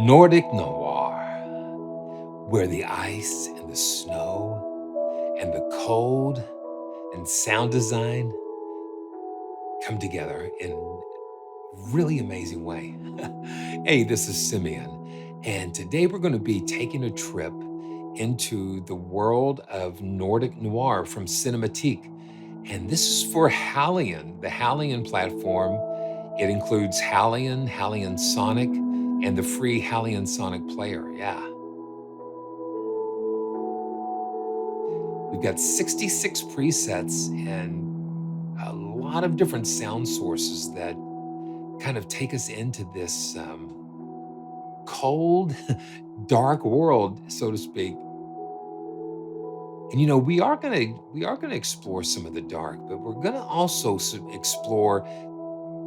Nordic Noir, where the ice and the snow and the cold and sound design come together in really amazing way. Hey, this is Simeon, and today we're going to be taking a trip into the world of Nordic Noir from Cinematique. And this is for HALion, the HALion platform. It includes HALion Sonic, and the free HALion Sonic player. Yeah. We've got 66 presets and a lot of different sound sources that kind of take us into this cold, dark world, so to speak. And we are gonna explore some of the dark, but we're gonna also explore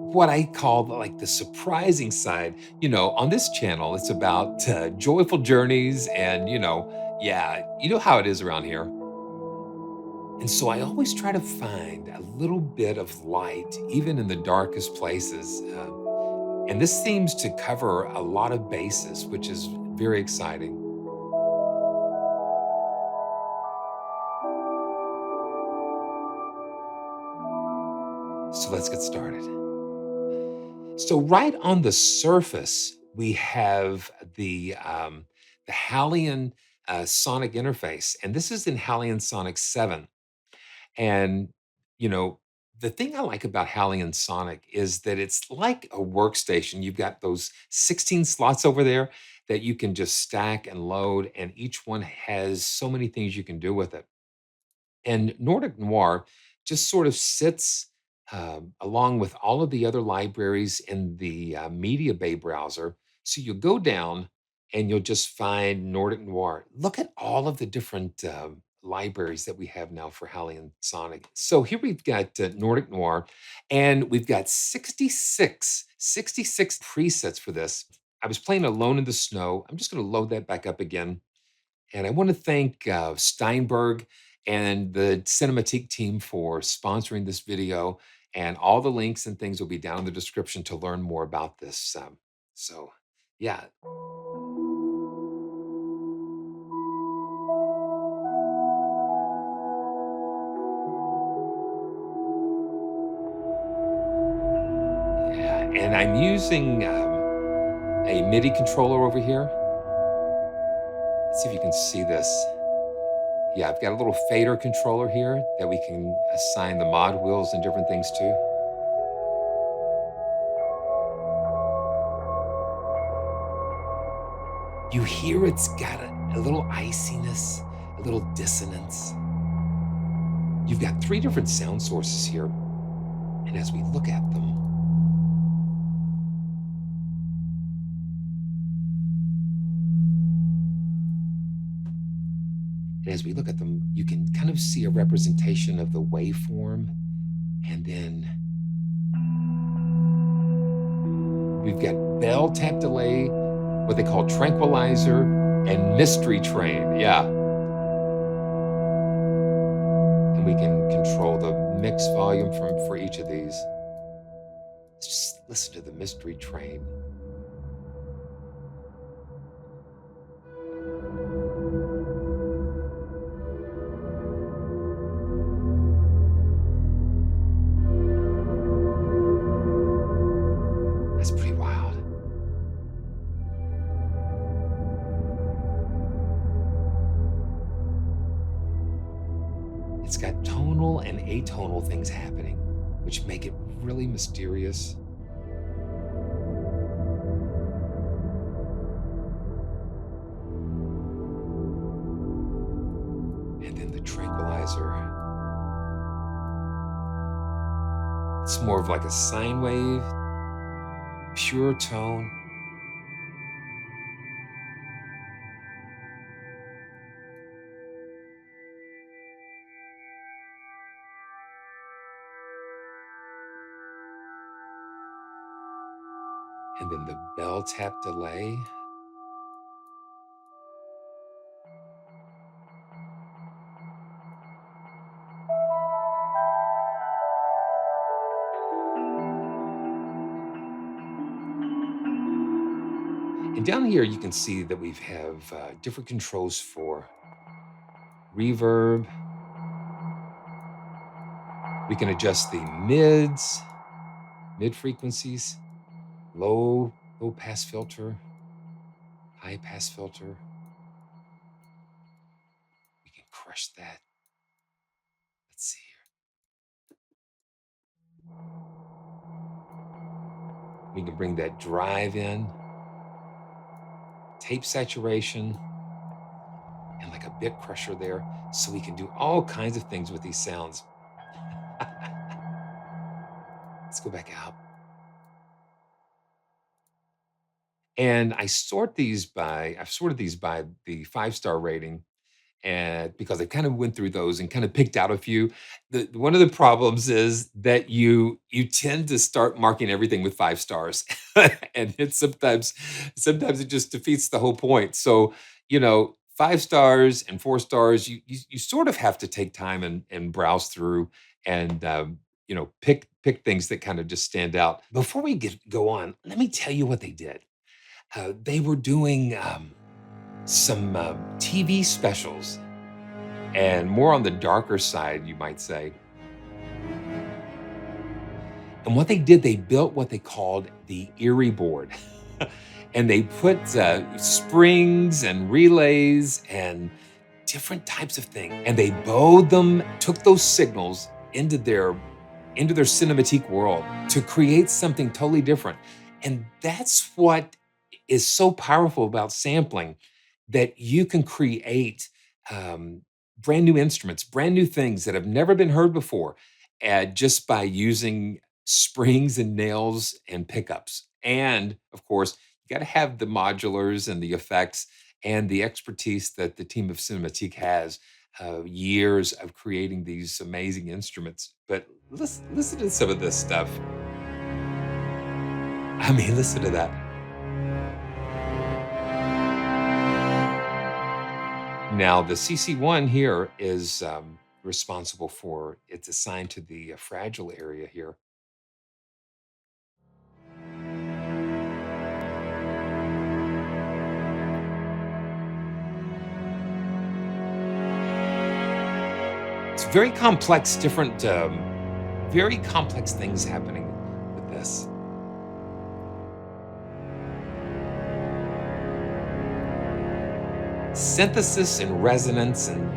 what I call like the surprising side. On this channel, it's about joyful journeys, and yeah, you know how it is around here. And so I always try to find a little bit of light, even in the darkest places. And this seems to cover a lot of bases, which is very exciting. So let's get started. So right on the surface, we have the HALion Sonic interface, and this is in HALion Sonic 7. And you know, the thing I like about HALion Sonic is that it's like a workstation. You've got those 16 slots over there that you can just stack and load, and each one has so many things you can do with it. And Nordic Noir just sort of sits along with all of the other libraries in the Media Bay browser. So you go down and you'll just find Nordic Noir. Look at all of the different libraries that we have now for HALion Sonic. So here we've got Nordic Noir, and we've got 66 presets for this. I was playing Alone in the Snow. I'm just going to load that back up again. And I want to thank Steinberg and the Cinematique team for sponsoring this video. And all the links and things will be down in the description to learn more about this. So, yeah. Yeah. And I'm using a MIDI controller over here. Let's see if you can see this. Yeah, I've got a little fader controller here that we can assign the mod wheels and different things to. You hear it's got a little iciness, a little dissonance. You've got three different sound sources here. And as we look at them, you can kind of see a representation of the waveform. And then we've got bell tap delay, what they call tranquilizer, and mystery train. Yeah. And we can control the mix volume for each of these. Let's just listen to the mystery train. That's pretty wild. It's got tonal and atonal things happening, which make it really mysterious. And then the tranquilizer. It's more of like a sine wave, pure tone. And then the bell tap delay. And down here, you can see that we have different controls for reverb. We can adjust the mid frequencies, low pass filter, high pass filter. We can crush that. Let's see here. We can bring that drive in, tape saturation, and like a bit crusher there. So we can do all kinds of things with these sounds. Let's go back out. And I've sorted these by the 5-star rating, and because I kind of went through those and kind of picked out a few. One of the problems is that you tend to start marking everything with 5 stars, and sometimes it just defeats the whole point. So 5 stars and 4 stars, you sort of have to take time and browse through and pick things that kind of just stand out. Before we go on, let me tell you what they did. They were doing some TV specials, and more on the darker side, you might say. And what they did, they built what they called the Eerie Board. And they put springs and relays and different types of things. And they bowed them, took those signals into their cinematique world to create something totally different. And that's what is so powerful about sampling, that you can create brand new instruments, brand new things that have never been heard before, just by using springs and nails and pickups. And of course, you got to have the modulars and the effects and the expertise that the team of Cinematique has, years of creating these amazing instruments. But listen to some of this stuff. I mean, listen to that. Now, the CC1 here is responsible for, it's assigned to the fragile area here. It's very complex, very complex things happening with this. Synthesis and resonance and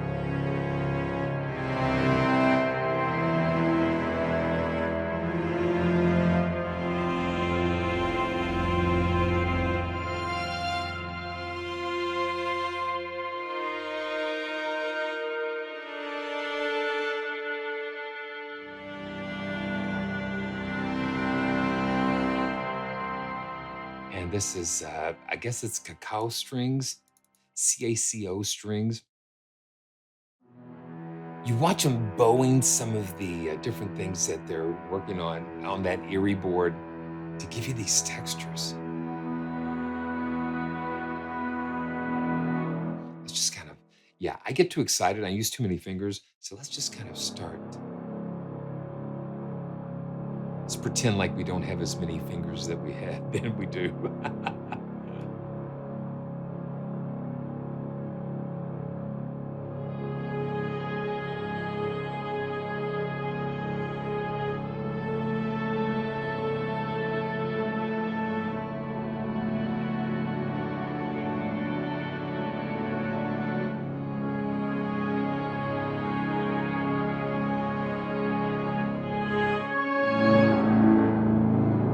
this is, I guess it's CACO strings, CACO strings. You watch them bowing some of the different things that they're working on that Eerie board to give you these textures. Let's just kind of, yeah, I get too excited. I use too many fingers. So let's just kind of start. Let's pretend like we don't have as many fingers that we had than we do.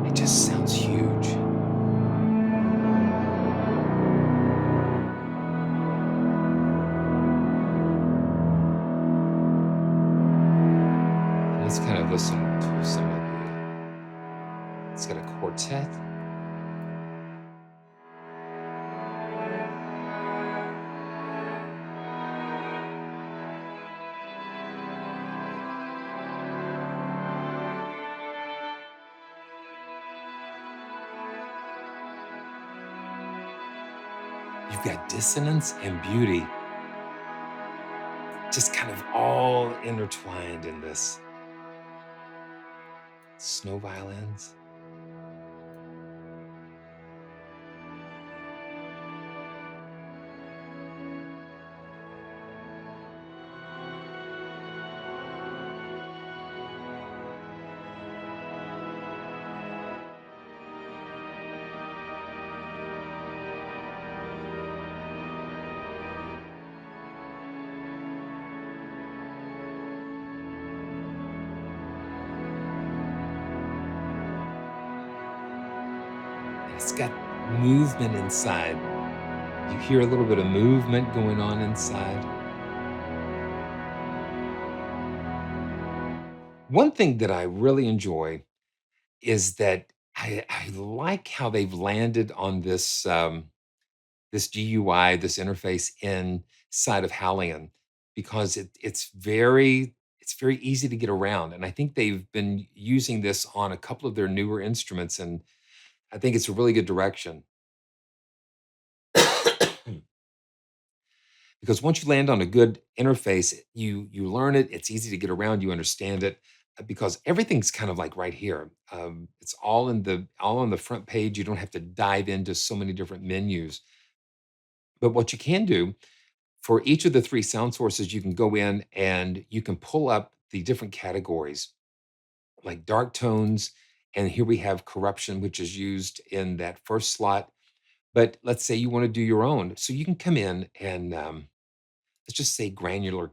It just sounds huge. Let's kind of listen to some of the, it's got a quartet. You've got dissonance and beauty, just kind of all intertwined in this. Snow violins. it's got movement inside. You hear a little bit of movement going on inside. One thing that I really enjoy is that I like how they've landed on this this GUI, this interface inside of HALion, because it's very easy to get around. And I think they've been using this on a couple of their newer instruments, and I think it's a really good direction. Because once you land on a good interface, you learn it. It's easy to get around. You understand it because everything's kind of like right here. It's all on the front page. You don't have to dive into so many different menus. But what you can do for each of the three sound sources, you can go in and you can pull up the different categories like dark tones. And here we have corruption, which is used in that first slot. But let's say you want to do your own. So you can come in and let's just say granular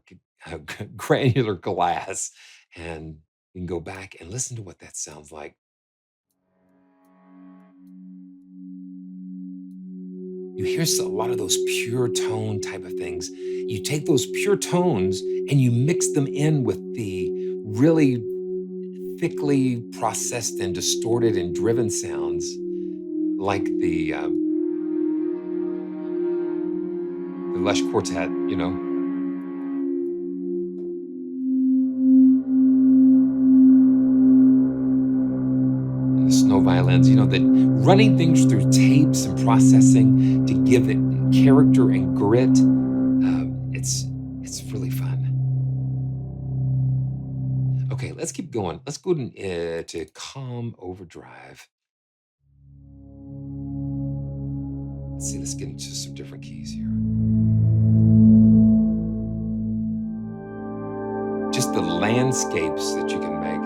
glass, and we can go back and listen to what that sounds like. You hear a lot of those pure tone type of things. You take those pure tones and you mix them in with the really thickly processed and distorted and driven sounds, like the Lush Quartet, you know. And the snow violins, you know, that running things through tapes and processing to give it character and grit. It's really fun. Okay, let's keep going. Let's go to calm overdrive. Let's see, let's get into some different keys here. Just the landscapes that you can make.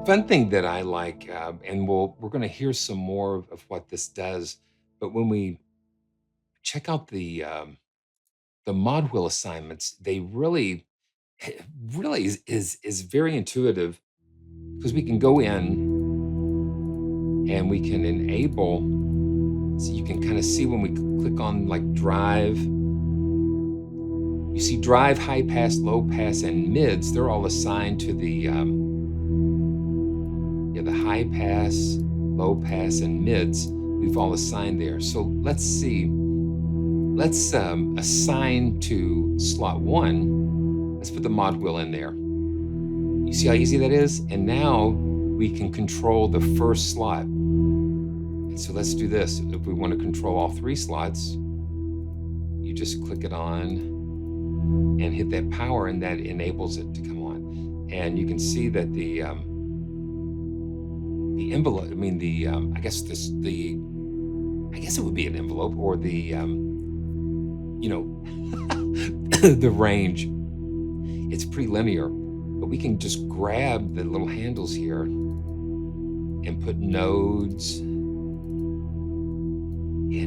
Fun thing that I like, and we're going to hear some more of what this does, but when we check out the ModWheel assignments, they really, really is very intuitive because we can go in and we can enable. So you can kind of see when we click on like drive, you see drive, high pass, low pass, and mids. They're all assigned to the high pass, low pass, and mids. We've all assigned there. So let's see. Let's assign to slot 1. Let's put the ModWheel in there. You see how easy that is? And now we can control the first slot. And so let's do this. If we want to control all 3 slots, you just click it on and hit that power, and that enables it to come on. And you can see that the envelope, I mean I guess I guess it would be an envelope, or the the range. It's pretty linear, but we can just grab the little handles here and put nodes, and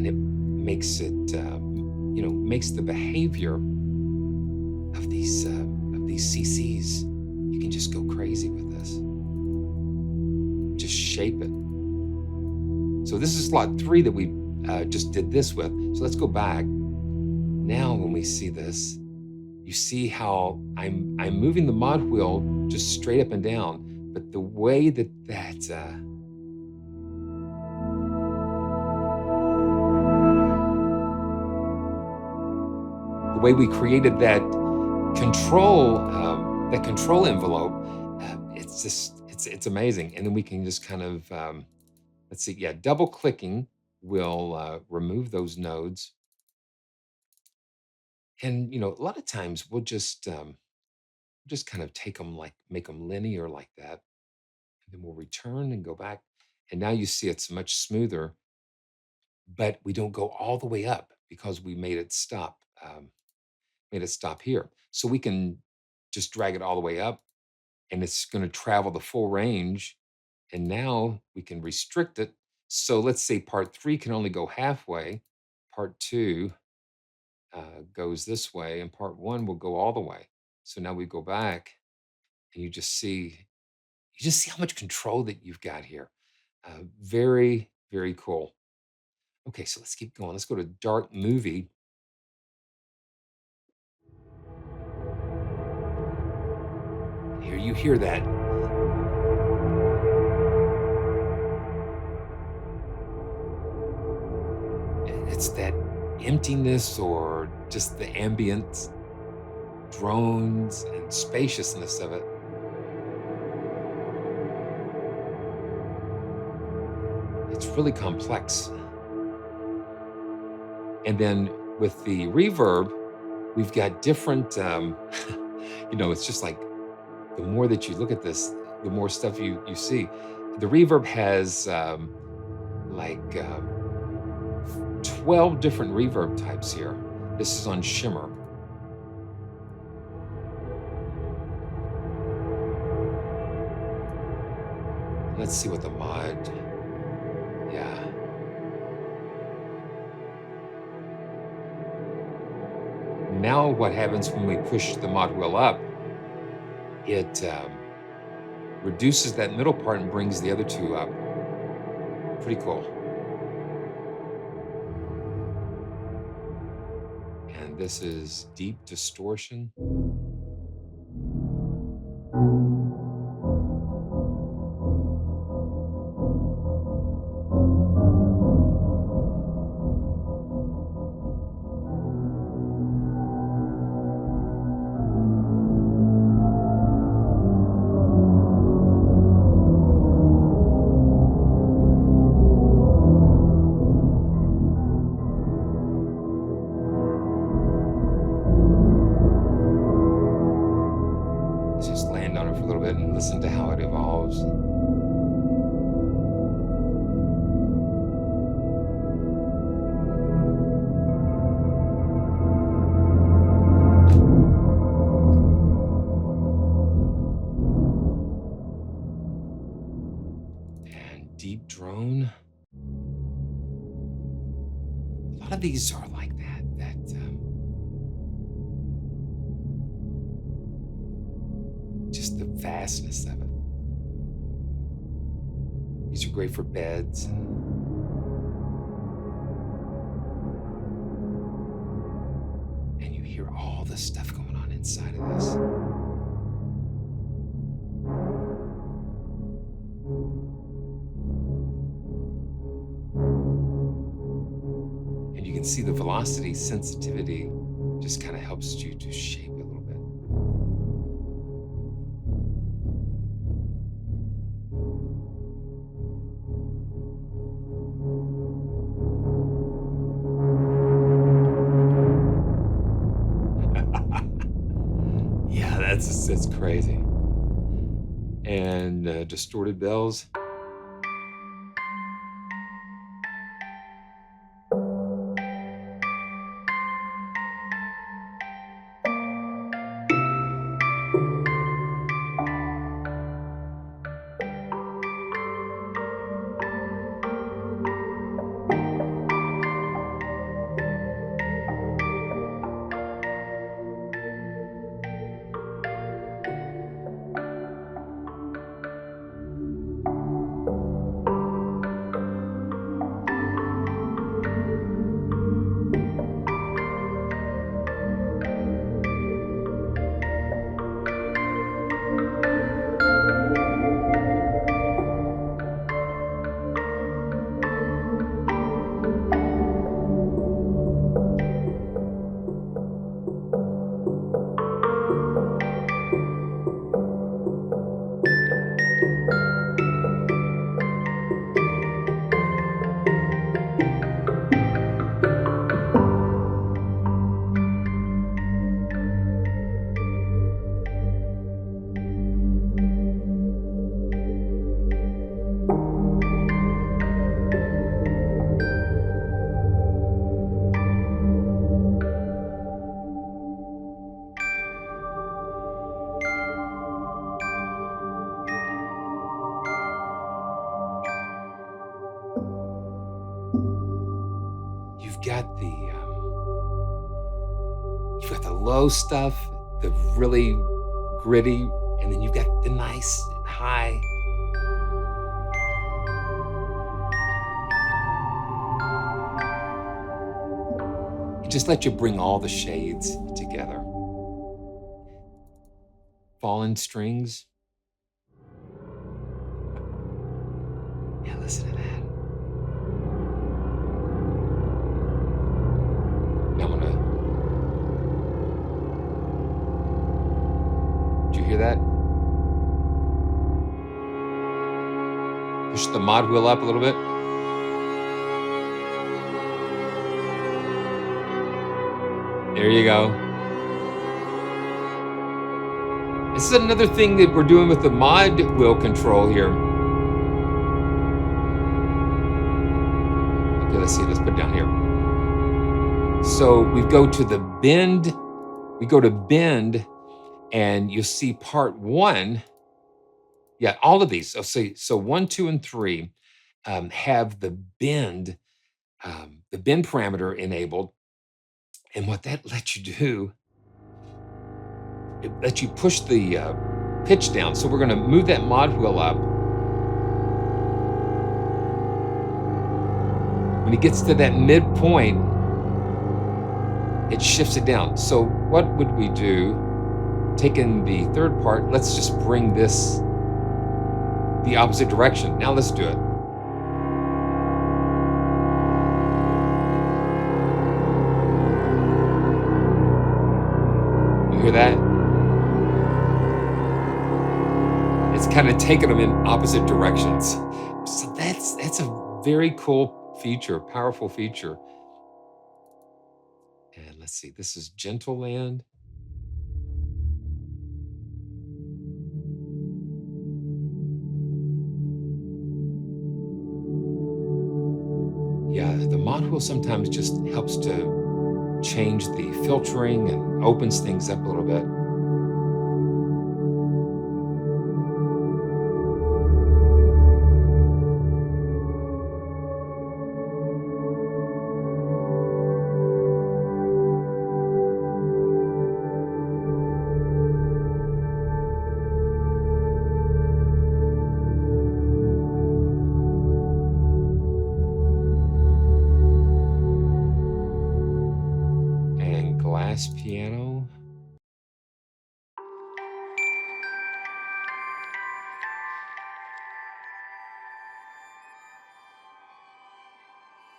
it makes it makes the behavior of these CCs. You can just go crazy with this. Just shape it. So this is slot 3 that we just did this with. So let's go back. Now when we see this, you see how I'm moving the ModWheel just straight up and down, but the way that the way we created that control envelope, it's amazing. And then we can just kind of let's see, yeah, double clicking will remove those nodes. And a lot of times we'll just kind of take them, like make them linear like that, and then we'll return and go back. And now you see it's much smoother, but we don't go all the way up because we made it stop here. So we can just drag it all the way up, and it's going to travel the full range. And now we can restrict it. So let's say part 3 can only go halfway. Part 2 goes this way, and part 1 will go all the way. So now we go back, and you just see how much control that you've got here. Very, very cool. Okay, so let's keep going. Let's go to dark movie. Here you hear that. It's that emptiness or just the ambient drones and spaciousness of it. It's really complex. And then with the reverb, we've got different, it's just like the more that you look at this, the more stuff you see. The reverb has like 12 different reverb types here. This is on Shimmer. Let's see what the mod, yeah. Now what happens when we push the ModWheel up, it reduces that middle part and brings the other two up. Pretty cool. And this is deep distortion. Let's just land on it for a little bit and listen to how it evolves. And deep drone. A lot of these are like that. Just the vastness of it. These are great for beds. And you hear all the stuff going on inside of this. And you can see the velocity sensitivity just kind of helps you to shape it a little bit. Yeah, that's crazy. And distorted bells. got you've got the low stuff, the really gritty, and then you've got the nice high. It just lets you bring all the shades together. Fallen strings. Yeah, listen to that. Now I'm gonna. Did you hear that? Push the mod wheel up a little bit. There you go. This is another thing that we're doing with the mod wheel control here. Okay, let's see. Let's put it down here. So we go to the bend. We go to bend, and you'll see part 1. Yeah, all of these. So 1, 2, and 3 have the bend parameter enabled. And what that lets you do, it lets you push the pitch down. So we're going to move that mod wheel up. When it gets to that midpoint, it shifts it down. So what would we do? Taking the third part, let's just bring this the opposite direction. Now let's do it. You hear that? It's kind of taking them in opposite directions. So that's a very cool feature, powerful feature. And let's see, this is Gentle Land. Yeah, the mod wheel sometimes just helps to change the filtering and opens things up a little bit. And glass piano.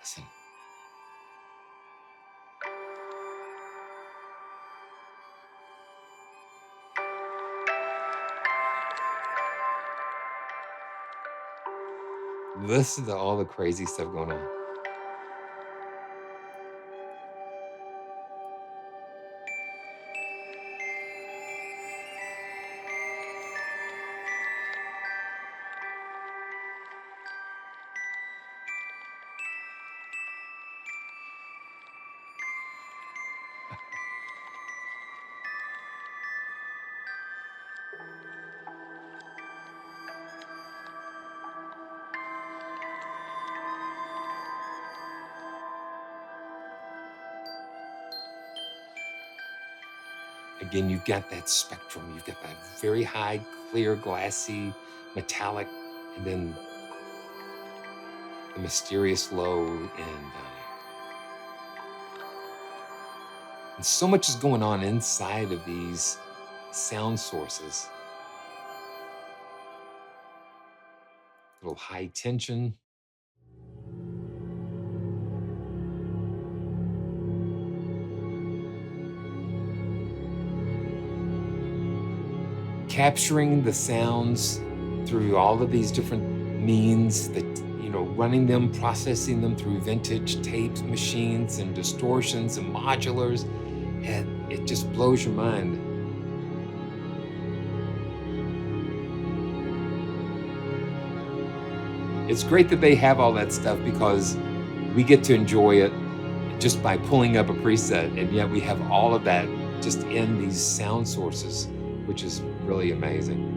Listen. Listen to all the crazy stuff going on. Again, you've got that spectrum. You've got that very high, clear, glassy, metallic, and then the mysterious low. And so much is going on inside of these sound sources. A little high tension. Capturing the sounds through all of these different means that, running them, processing them through vintage tapes, machines, and distortions and modulars. And it just blows your mind. It's great that they have all that stuff because we get to enjoy it just by pulling up a preset, and yet we have all of that just in these sound sources, which is really amazing.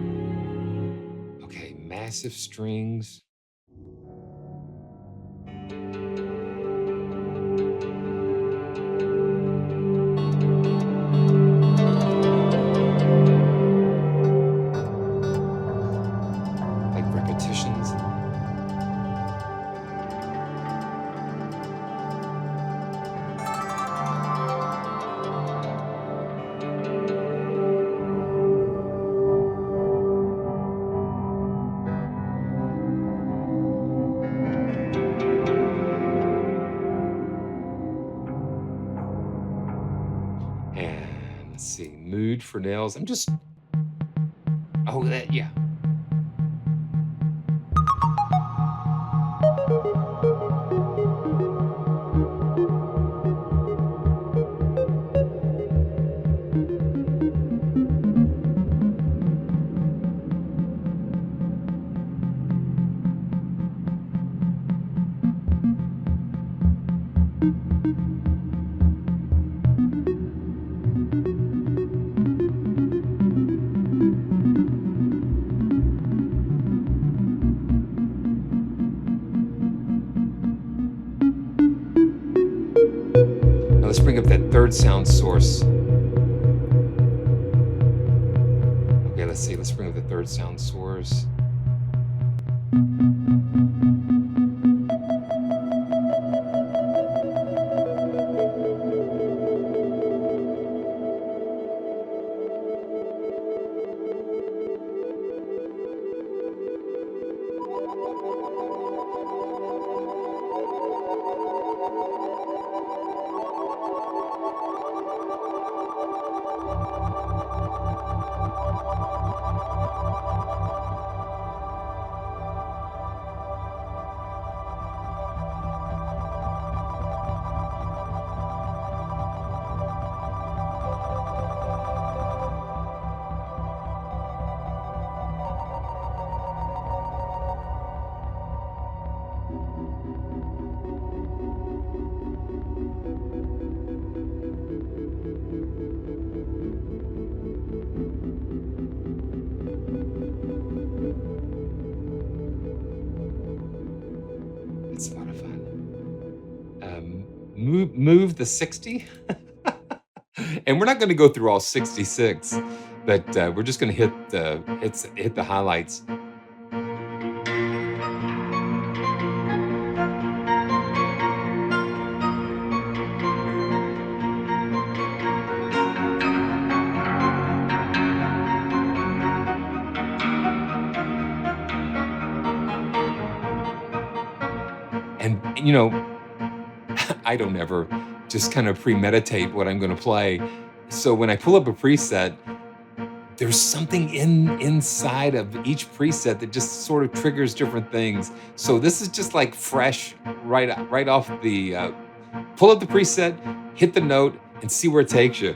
Okay, massive strings. for nails. I'm just, oh, yeah. Now let's bring up that third sound source. Okay, let's see. Let's bring up the third sound source. It's a lot of fun. Move the 60. And we're not going to go through all 66, but we're just going to hit the highlights. And you know, I don't ever just kind of premeditate what I'm going to play. So when I pull up a preset, there's something inside of each preset that just sort of triggers different things. So this is just like fresh, right off the pull up the preset, hit the note, and see where it takes you.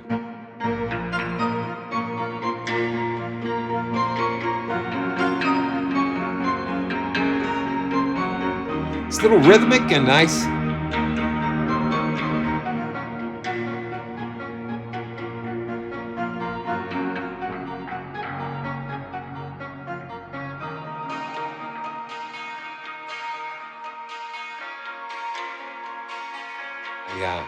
It's a little rhythmic and nice. Yeah.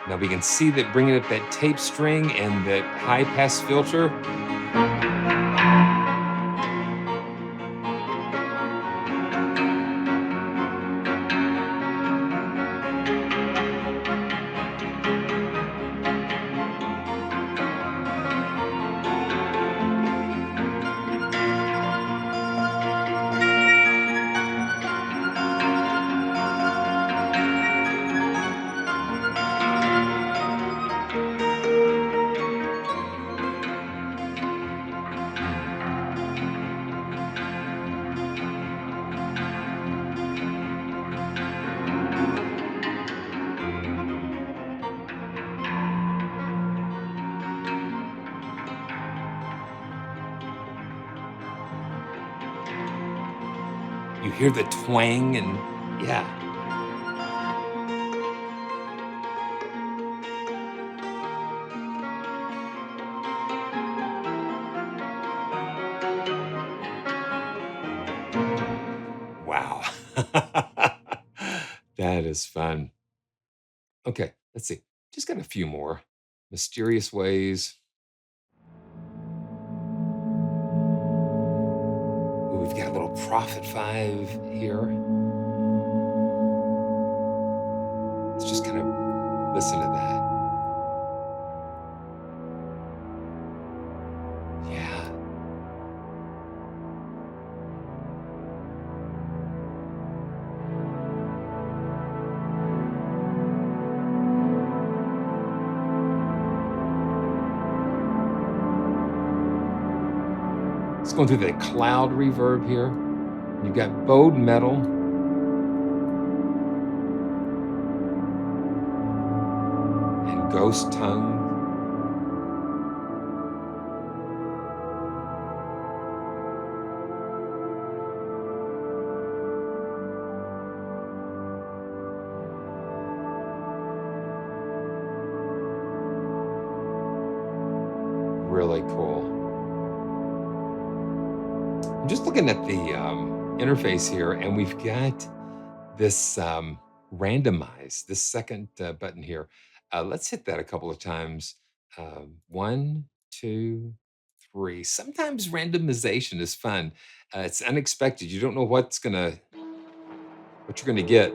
Now we can see that bringing up that tape string and that high pass filter. You hear the twang and yeah. Wow. That is fun. Okay, let's see. Just got a few more. Mysterious Ways. Ooh, we've got a little Prophet 5 here. Let's just kind of listen to that. Yeah. going through the cloud reverb here. You've got bowed metal. And ghost tongue. Really cool. I'm just looking at the interface here, and we've got this randomize, this second button here. Let's hit that a couple of times. 1, 2, 3. Sometimes randomization is fun. It's unexpected. You don't know what you're gonna get.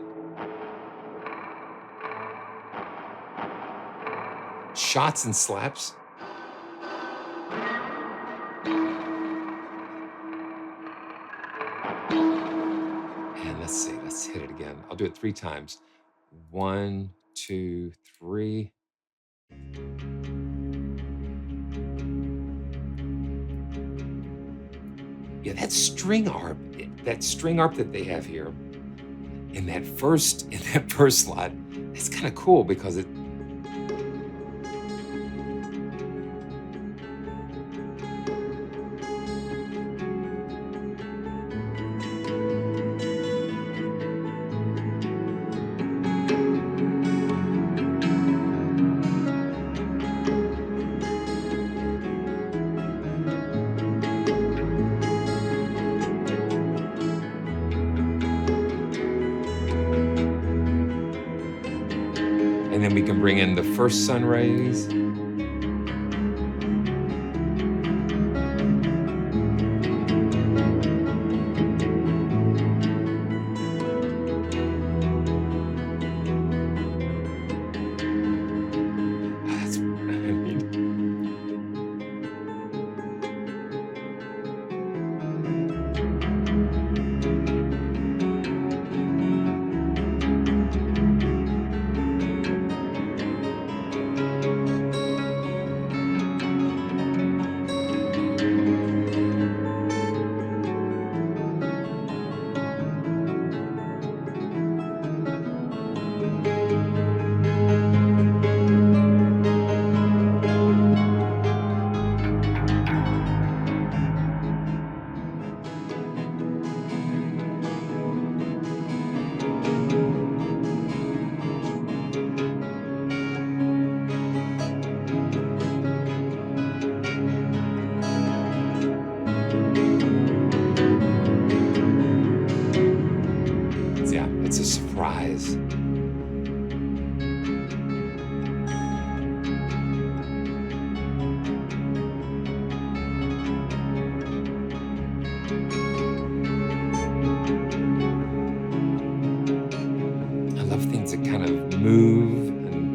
Shots and slaps. And let's see, let's hit it again. I'll do it 3 times. 1, 2, 3. Yeah, that string arp that they have here in that first slot, it's kind of cool because it and then we can bring in the first sun rays. That's, I mean, yeah, it's a surprise. I love things that kind of move and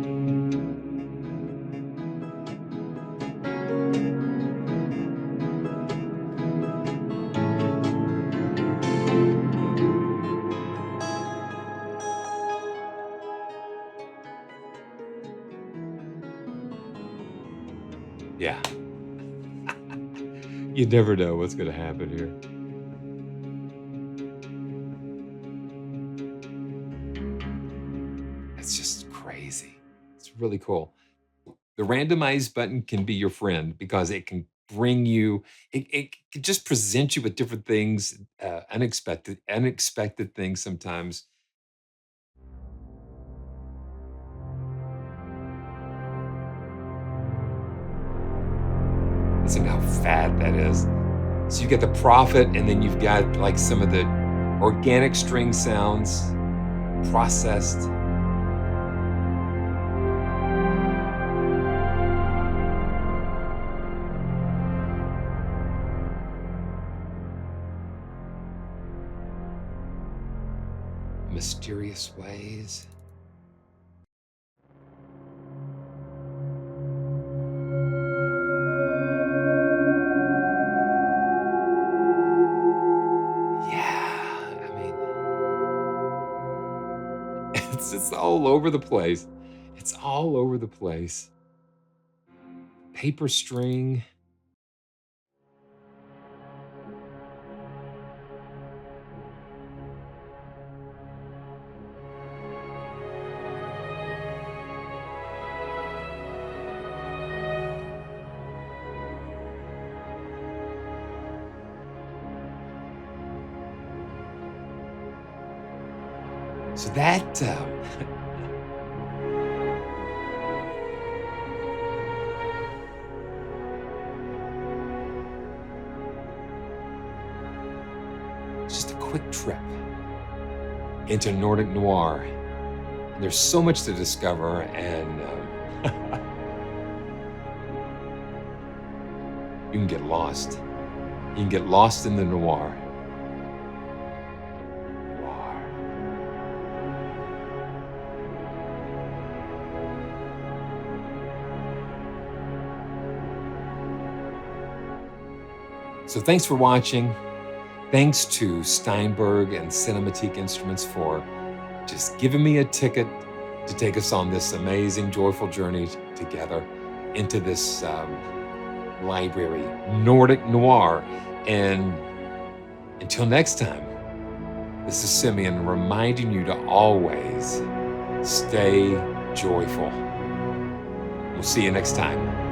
yeah. You never know what's gonna happen here. It's just crazy. It's really cool. The randomize button can be your friend because it can bring you, it can just present you with different things, unexpected things sometimes. Listen to how fat that is. So you get the profit, and then you've got like some of the organic string sounds processed. Mysterious ways. Yeah, I mean, it's just all over the place. It's all over the place. Paper string. So that just a quick trip into Nordic Noir. And there's so much to discover, and you can get lost. You can get lost in the noir. Noir. So thanks for watching. Thanks to Steinberg and Cinematique Instruments for just giving me a ticket to take us on this amazing, joyful journey together into this library, Nordic Noir. And until next time, this is Simeon reminding you to always stay joyful. We'll see you next time.